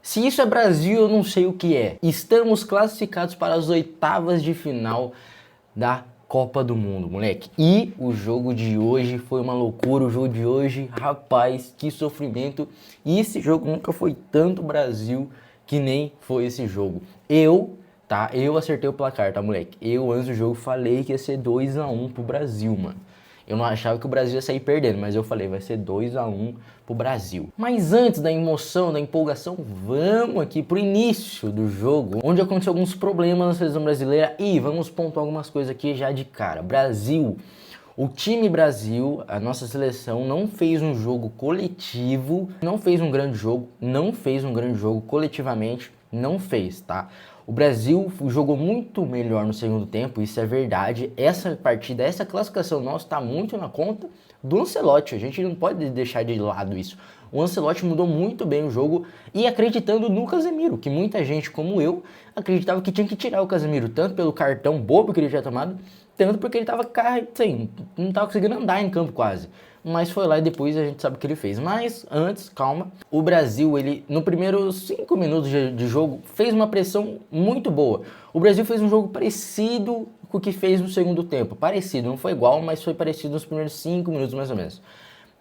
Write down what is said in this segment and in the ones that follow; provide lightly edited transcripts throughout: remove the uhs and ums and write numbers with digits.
Se isso é Brasil, eu não sei o que é. Estamos classificados para as oitavas de final da Copa do Mundo, moleque. E o jogo de hoje foi uma loucura. O jogo de hoje, rapaz, que sofrimento. E esse jogo nunca foi tanto Brasil que nem foi esse jogo. Eu acertei o placar, tá, moleque? Eu, antes do jogo, falei que ia ser 2-1 pro Brasil, mano. Eu não achava que o Brasil ia sair perdendo, mas eu falei, vai ser 2-1 pro Brasil. Mas antes da emoção, da empolgação, vamos aqui pro início do jogo, onde aconteceu alguns problemas na seleção brasileira e vamos pontuar algumas coisas aqui já de cara. Brasil, o time Brasil, a nossa seleção, não fez um jogo coletivo, não fez um grande jogo coletivamente, não fez, tá? O Brasil jogou muito melhor no segundo tempo, isso é verdade. Essa partida, essa classificação nossa está muito na conta do Ancelotti. A gente não pode deixar de lado isso. O Ancelotti mudou muito bem o jogo e acreditando no Casemiro, que muita gente, como eu, acreditava que tinha que tirar o Casemiro, tanto pelo cartão bobo que ele tinha tomado, tanto porque ele tava, assim, não tava conseguindo andar em campo quase. Mas foi lá e depois a gente sabe o que ele fez. Mas antes, calma, o Brasil, ele no primeiros 5 minutos de jogo fez uma pressão muito boa. O Brasil fez um jogo parecido com o que fez no segundo tempo. Parecido, não foi igual, mas foi parecido nos primeiros 5 minutos mais ou menos.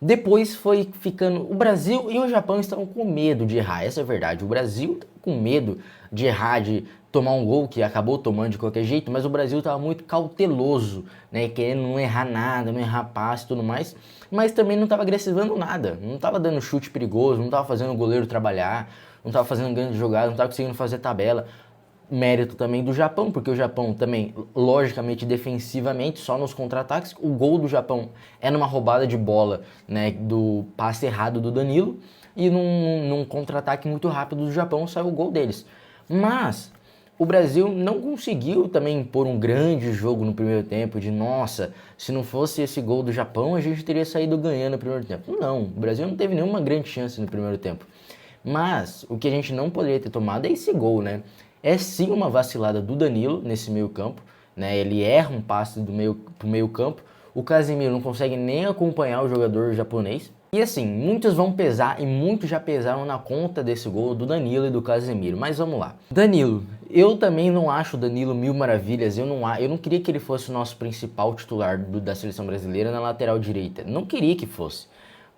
Depois foi ficando... O Brasil e o Japão estavam com medo de errar, essa é a verdade. O Brasil estava com medo de errar, de tomar um gol, que acabou tomando de qualquer jeito, mas o Brasil estava muito cauteloso, né? Querendo não errar nada, não errar passe e tudo mais. Mas também não estava agressivando nada, não estava dando chute perigoso, não estava fazendo o goleiro trabalhar, não estava fazendo grande jogada, não estava conseguindo fazer tabela. Mérito também do Japão, porque o Japão também, logicamente, defensivamente, só nos contra-ataques. O gol do Japão é numa roubada de bola, né, do passe errado do Danilo, e num contra-ataque muito rápido do Japão saiu o gol deles. Mas o Brasil não conseguiu também impor um grande jogo no primeiro tempo, de nossa, se não fosse esse gol do Japão, a gente teria saído ganhando no primeiro tempo. Não, o Brasil não teve nenhuma grande chance no primeiro tempo. Mas o que a gente não poderia ter tomado é esse gol, né? É sim uma vacilada do Danilo nesse meio campo, né? Ele erra um passe pro meio campo, o Casemiro não consegue nem acompanhar o jogador japonês. E assim, muitos vão pesar e muitos já pesaram na conta desse gol do Danilo e do Casemiro, mas vamos lá. Danilo, eu também não acho o Danilo mil maravilhas, eu não queria que ele fosse o nosso principal titular da seleção brasileira na lateral direita, não queria que fosse.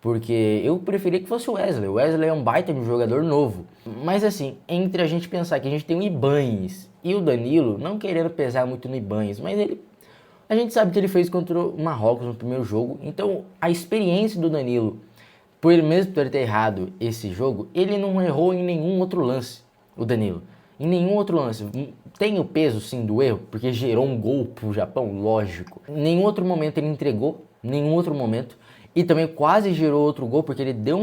Porque eu preferia que fosse o Wesley. O Wesley é um baita de um jogador novo. Mas assim, entre a gente pensar que a gente tem o Ibañez e o Danilo, não querendo pesar muito no Ibañez, mas a gente sabe que ele fez contra o Marrocos no primeiro jogo. Então a experiência do Danilo, por ele mesmo ter errado esse jogo, ele não errou em nenhum outro lance, o Danilo. Em nenhum outro lance. Tem o peso sim do erro, porque gerou um gol pro Japão, lógico. Em nenhum outro momento ele entregou, nenhum outro momento. E também quase gerou outro gol, porque ele deu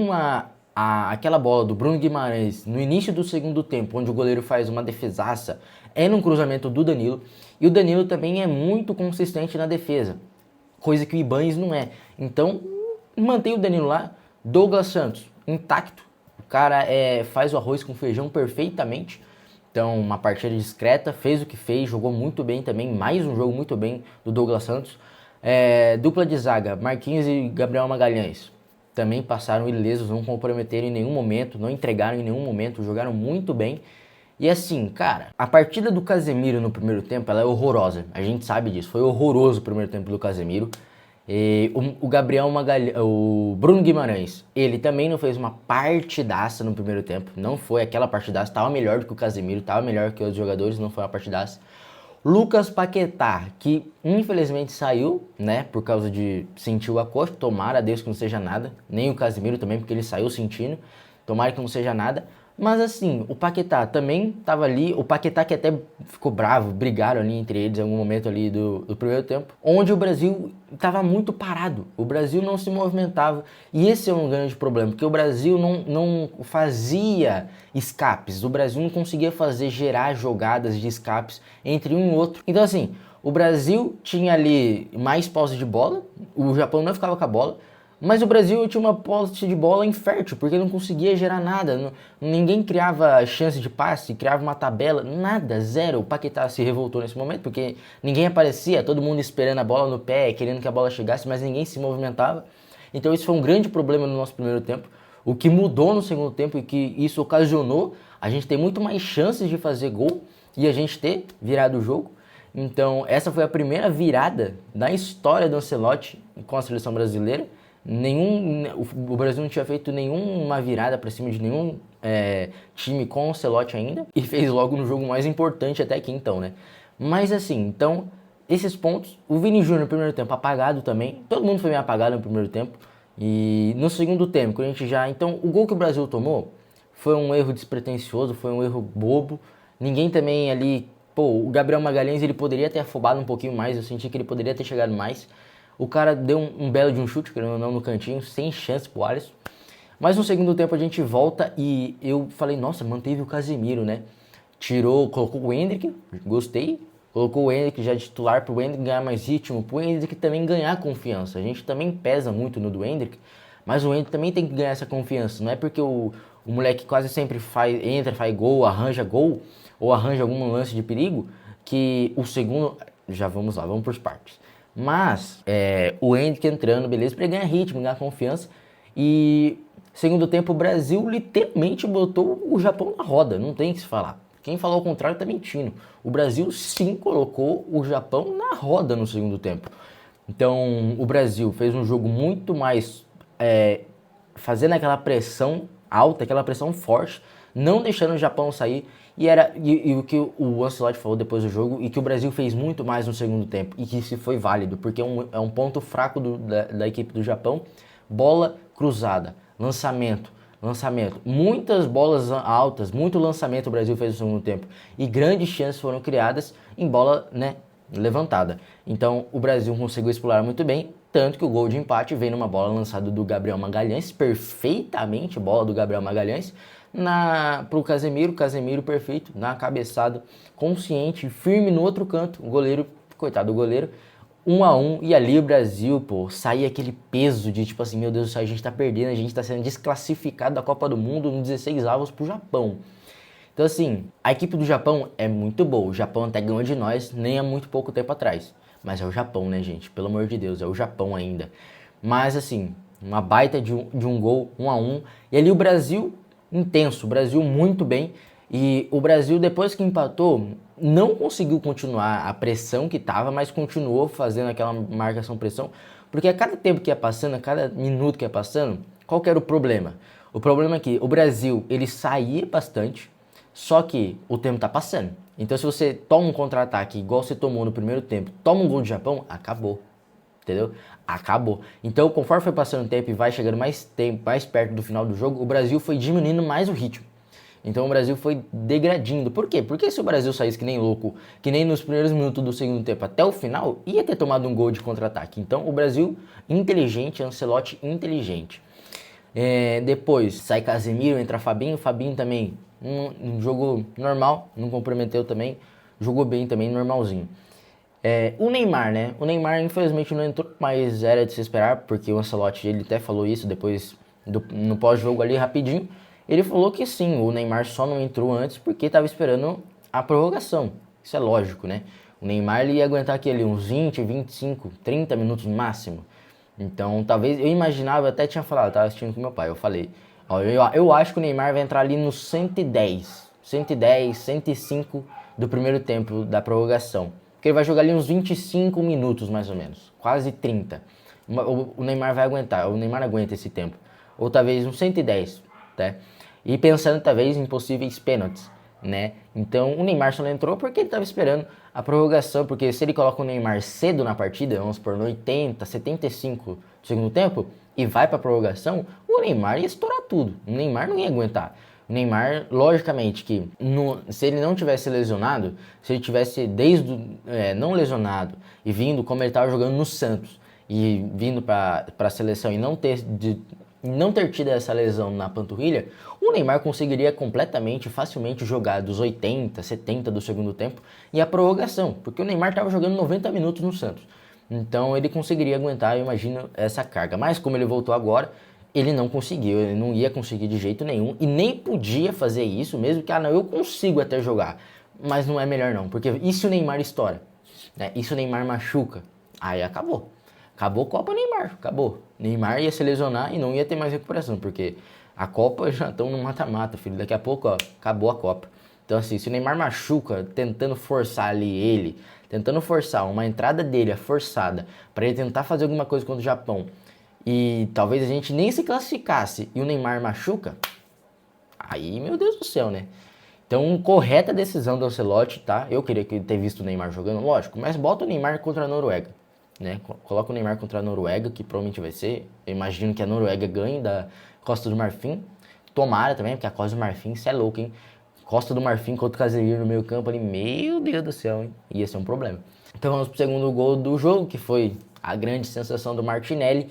aquela bola do Bruno Guimarães no início do segundo tempo, onde o goleiro faz uma defesaça, é num cruzamento do Danilo. E o Danilo também é muito consistente na defesa, coisa que o Ibañez não é. Então, mantém o Danilo lá. Douglas Santos, intacto. O cara faz o arroz com feijão perfeitamente. Então, uma partida discreta, fez o que fez, jogou muito bem também. Mais um jogo muito bem do Douglas Santos. Dupla de zaga, Marquinhos e Gabriel Magalhães, também passaram ilesos, não comprometeram em nenhum momento, não entregaram em nenhum momento, jogaram muito bem. E assim, cara, a partida do Casemiro no primeiro tempo, ela é horrorosa, a gente sabe disso, foi horroroso o primeiro tempo do Casemiro. O Gabriel Magalhães, o Bruno Guimarães, ele também não fez uma partidaça no primeiro tempo, não foi aquela partidaça, estava melhor do que o Casemiro, estava melhor que os jogadores, não foi uma partidaça. Lucas Paquetá, que infelizmente saiu, né, por causa de sentir o acosto, tomara a Deus que não seja nada, nem o Casemiro também, porque ele saiu sentindo, tomara que não seja nada. Mas assim, o Paquetá também estava ali, o Paquetá que até ficou bravo, brigaram ali entre eles em algum momento ali do primeiro tempo, onde o Brasil estava muito parado, o Brasil não se movimentava, e esse é um grande problema, porque o Brasil não fazia escapes, o Brasil não conseguia gerar jogadas de escapes entre um e outro. Então assim, o Brasil tinha ali mais posse de bola, o Japão não ficava com a bola, mas o Brasil tinha uma posse de bola infértil, porque não conseguia gerar nada, ninguém criava chance de passe, criava uma tabela, nada, zero. O Paquetá se revoltou nesse momento, porque ninguém aparecia, todo mundo esperando a bola no pé, querendo que a bola chegasse, mas ninguém se movimentava. Então isso foi um grande problema no nosso primeiro tempo. o que mudou no segundo tempo e que isso ocasionou a gente ter muito mais chances de fazer gol e a gente ter virado o jogo. Então, essa foi a primeira virada da história do Ancelotti com a seleção brasileira. O Brasil não tinha feito nenhuma virada para cima de nenhum time com o Ancelotti ainda, e fez logo no jogo mais importante até aqui então, né? Mas assim, então, esses pontos, o Vini Júnior no primeiro tempo apagado também, todo mundo foi meio apagado no primeiro tempo, e no segundo tempo, quando a gente já, então, o gol que o Brasil tomou foi um erro despretensioso, foi um erro bobo, ninguém também ali, pô, o Gabriel Magalhães, ele poderia ter afobado um pouquinho mais, eu senti que ele poderia ter chegado mais. O cara deu um belo de um chute, querendo ou não, no cantinho, sem chance pro Alisson. Mas no segundo tempo a gente volta e eu falei, nossa, manteve o Casemiro, né? Colocou o Endrick, gostei. Colocou o Endrick já de titular pro Endrick ganhar mais ritmo, pro Endrick também ganhar confiança. A gente também pesa muito no do Endrick, mas o Endrick também tem que ganhar essa confiança. Não é porque o moleque quase sempre entra, faz gol, arranja gol, ou arranja algum lance de perigo, que o segundo... Já vamos lá, vamos por partes. Mas o Endrick entrando, beleza, para ganhar ritmo, ganhar confiança. E segundo tempo o Brasil literalmente botou o Japão na roda, não tem o que se falar. Quem falou o contrário tá mentindo. O Brasil sim colocou o Japão na roda no segundo tempo. Então o Brasil fez um jogo muito mais fazendo aquela pressão alta, aquela pressão forte, não deixando o Japão sair. E o que o Ancelotti falou depois do jogo, e que o Brasil fez muito mais no segundo tempo, e que isso foi válido, porque é um ponto fraco da equipe do Japão, bola cruzada, lançamento, muitas bolas altas, muito lançamento o Brasil fez no segundo tempo, e grandes chances foram criadas em bola, né, levantada. Então o Brasil conseguiu explorar muito bem, tanto que o gol de empate veio numa bola lançada do Gabriel Magalhães, perfeitamente bola do Gabriel Magalhães, pro Casemiro perfeito, na cabeçada, consciente, firme no outro canto, o goleiro, coitado do goleiro, 1-1, e ali o Brasil, pô, saía aquele peso de tipo assim, meu Deus do céu, a gente tá perdendo, a gente tá sendo desclassificado da Copa do Mundo no 16avos pro Japão. Então assim, a equipe do Japão é muito boa, o Japão até ganhou de nós nem há muito pouco tempo atrás, mas é o Japão, né, gente, pelo amor de Deus, é o Japão ainda. Mas assim, uma baita de um gol, 1-1, e ali o Brasil... intenso, o Brasil muito bem, e o Brasil depois que empatou não conseguiu continuar a pressão que estava, mas continuou fazendo aquela marcação-pressão, porque a cada tempo que ia passando, a cada minuto que ia passando, qual que era o problema? O problema é que o Brasil, ele saía bastante, só que o tempo tá passando. Então se você toma um contra-ataque igual você tomou no primeiro tempo, toma um gol do Japão, acabou. Entendeu? Acabou. Então, conforme foi passando o tempo e vai chegando mais tempo, mais perto do final do jogo, o Brasil foi diminuindo mais o ritmo. Então o Brasil foi degradando. Por quê? Porque se o Brasil saísse que nem louco, que nem nos primeiros minutos do segundo tempo até o final, ia ter tomado um gol de contra-ataque. Então o Brasil inteligente, Ancelotti inteligente. Depois sai Casemiro, entra Fabinho também jogou normal, não comprometeu também, jogou bem também, normalzinho. O Neymar, né? O Neymar infelizmente não entrou, mas era de se esperar, porque o Ancelotti, ele até falou isso depois, no pós-jogo ali rapidinho, ele falou que sim, o Neymar só não entrou antes porque estava esperando a prorrogação. Isso é lógico, né? O Neymar ele ia aguentar aqui ali uns 20, 25, 30 minutos no máximo. Então talvez, eu imaginava, até tinha falado, eu tava assistindo com meu pai, eu falei, ó, eu acho que o Neymar vai entrar ali no 110, 105 do primeiro tempo da prorrogação. Porque ele vai jogar ali uns 25 minutos mais ou menos, quase 30. O Neymar vai aguentar, o Neymar aguenta esse tempo. Ou talvez uns 110, né? E pensando talvez em possíveis pênaltis, né? Então o Neymar só não entrou porque ele estava esperando a prorrogação, porque se ele coloca o Neymar cedo na partida, vamos por no 80, 75 do segundo tempo, e vai para a prorrogação, o Neymar ia estourar tudo. O Neymar não ia aguentar. O Neymar, logicamente que se ele não tivesse lesionado, se ele tivesse não lesionado e vindo como ele estava jogando no Santos e vindo para a seleção e não ter tido essa lesão na panturrilha, o Neymar conseguiria completamente, facilmente jogar dos 80, 70 do segundo tempo e a prorrogação, porque o Neymar estava jogando 90 minutos no Santos. Então ele conseguiria aguentar, eu imagino, essa carga. Mas como ele voltou agora, ele não conseguiu, ele não ia conseguir de jeito nenhum e nem podia fazer isso, mesmo que, não, eu consigo até jogar, mas não é melhor não, porque e se o Neymar estoura, né? E se o Neymar machuca, aí acabou. Acabou a Copa Neymar, acabou. Neymar ia se lesionar e não ia ter mais recuperação, porque A Copa já estão no mata-mata, filho. Daqui a pouco, ó, acabou a Copa. Então, assim, se o Neymar machuca, tentando forçar ali ele, tentando forçar uma entrada dele, a forçada, para ele tentar fazer alguma coisa contra o Japão, e talvez a gente nem se classificasse e o Neymar machuca, aí, meu Deus do céu, né? Então, correta decisão do Ancelotti, tá? Eu queria ter visto o Neymar jogando, lógico, mas bota o Neymar contra a Noruega, né? Coloca o Neymar contra a Noruega, que provavelmente vai ser. Eu imagino que a Noruega ganhe da Costa do Marfim. Tomara também, porque a Costa do Marfim, cê é louco, hein? Costa do Marfim contra o Casemiro no meio campo ali, meu Deus do céu, hein? Ia ser um problema. Então vamos pro segundo gol do jogo, que foi a grande sensação do Martinelli,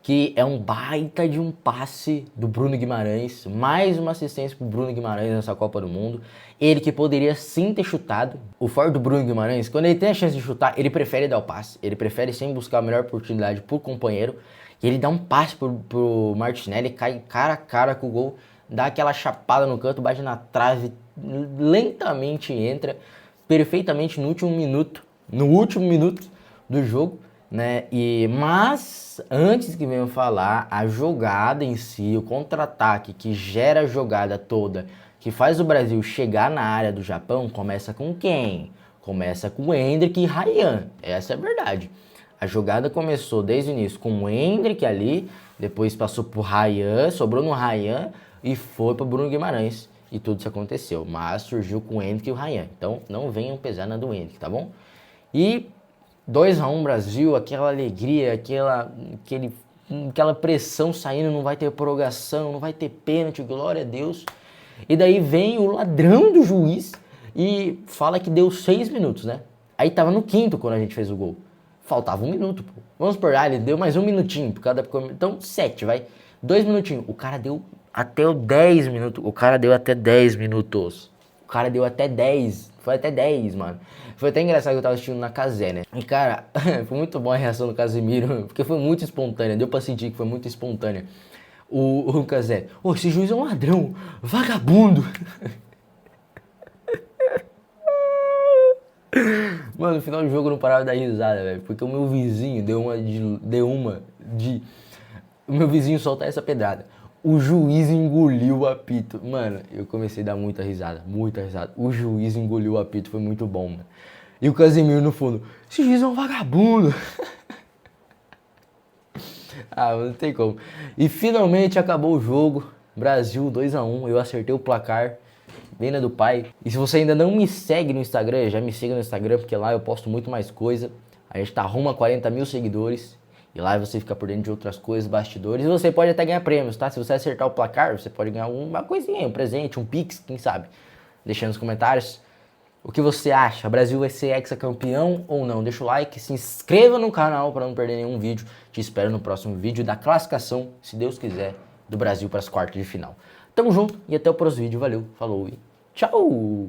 que é um baita de um passe do Bruno Guimarães, mais uma assistência pro Bruno Guimarães nessa Copa do Mundo. Ele que poderia sim ter chutado. O forte do Bruno Guimarães, quando ele tem a chance de chutar, ele prefere dar o passe, ele prefere sempre buscar a melhor oportunidade pro companheiro, e ele dá um passe pro Martinelli, cai cara a cara com o gol, dá aquela chapada no canto, bate na trave, lentamente entra, perfeitamente no último minuto do jogo, né? Mas antes que venham falar, a jogada em si, o contra-ataque que gera a jogada toda, que faz o Brasil chegar na área do Japão, começa com quem? Começa com o Endrick e Ryan. Essa é a verdade. A jogada começou desde o início com o Endrick ali, depois passou pro Ryan, sobrou no Ryan e foi pro Bruno Guimarães. E tudo isso aconteceu, mas surgiu com o Endrick e o Ryan. Então não venham pesar na do Endrick, tá bom? E 2-1 Brasil, aquela alegria, aquela pressão saindo, não vai ter prorrogação, não vai ter pênalti, glória a Deus. E daí vem o ladrão do juiz e fala que deu 6 minutos, né? Aí tava no quinto quando a gente fez o gol. Faltava 1 minuto, pô. Vamos por ele deu mais 1 minutinho por cada... Então 7, vai. 2 minutinhos. O cara deu até 10 minutos. O cara deu até 10 minutos. O cara deu até 10. Foi até 10, mano. Foi até engraçado que eu tava assistindo na Cazé, né? E, cara, foi muito bom a reação do Casemiro, porque foi muito espontânea. Deu pra sentir que foi muito espontânea. O Cazé, esse juiz é um ladrão, vagabundo. Mano, no final do jogo eu não parava de dar risada, velho. Porque o meu vizinho o meu vizinho solta essa pedrada. O juiz engoliu o apito. Mano, eu comecei a dar muita risada, muita risada. O juiz engoliu o apito, foi muito bom, mano. E o Casemiro no fundo, esse juiz é um vagabundo. Ah, não tem como. E finalmente acabou o jogo. Brasil 2-1, eu acertei o placar. Venda do pai. E se você ainda não me segue no Instagram, já me siga no Instagram, porque lá eu posto muito mais coisa. A gente tá rumo a 40 mil seguidores. E lá você fica por dentro de outras coisas, bastidores. E você pode até ganhar prêmios, tá? Se você acertar o placar, você pode ganhar uma coisinha, um presente, um pix, quem sabe. Deixa nos comentários o que você acha. O Brasil vai ser hexacampeão ou não? Deixa o like, se inscreva no canal para não perder nenhum vídeo. Te espero no próximo vídeo da classificação, se Deus quiser, do Brasil para as quartas de final. Tamo junto e até o próximo vídeo. Valeu, falou e tchau!